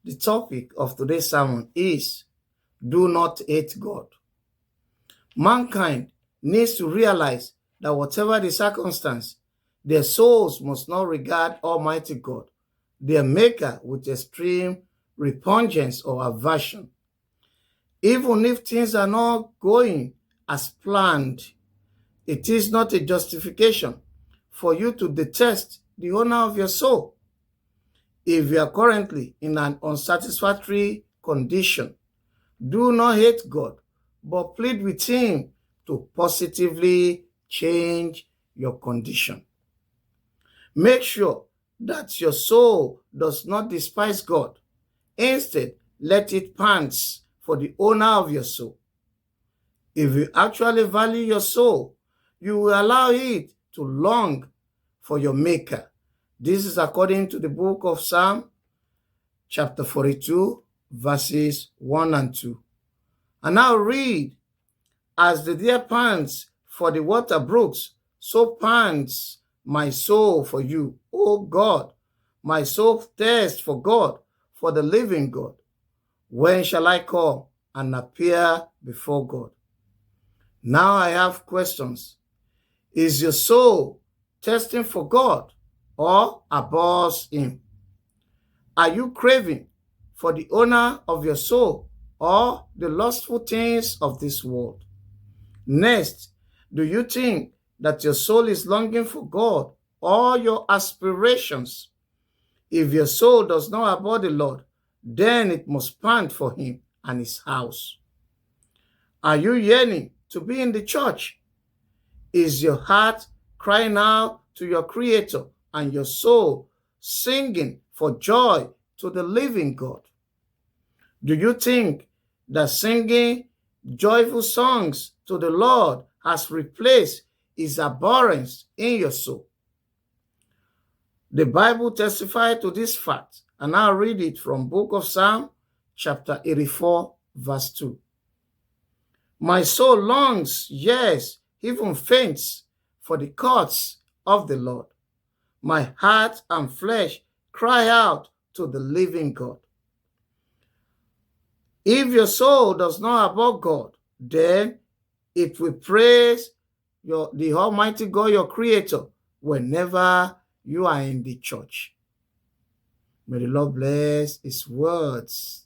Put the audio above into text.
The topic of today's sermon is Do Not Hate God. Mankind needs to realize that whatever the circumstance, their souls must not regard Almighty God, their Maker, with extreme repugnance or aversion. Even if things are not going as planned, it is not a justification for you to detest the owner of your soul. If you are currently in an unsatisfactory condition, do not hate God, but plead with Him to positively change your condition. Make sure that your soul does not despise God. Instead, let it pant for the owner of your soul. If you actually value your soul, you will allow it to long for your Maker. This is according to the book of Psalm, chapter 42, verses 1 and 2. And now read, as the deer pants for the water brooks, so pants my soul for you, O God. My soul thirsts for God, for the living God. When shall I come and appear before God? Now I have questions. Is your soul thirsting for God or abhors Him? Are you craving for the owner of your soul or the lustful things of this world? Next, do you think that your soul is longing for God or your aspirations? If your soul does not abhor the Lord, then it must pant for Him and His house. Are you yearning to be in the church? Is your heart crying out to your Creator and your soul singing for joy to the living God? Do you think that singing joyful songs to the Lord has replaced His abhorrence in your soul? The Bible testifies to this fact, and I'll read it from book of Psalm, chapter 84, verse 2. My soul longs, yes, even faints, for the courts of the Lord. My heart and flesh cry out to the living God. If your soul does not abhor God, then it will praise the Almighty God, your Creator, whenever you are in the church. May the Lord bless His words.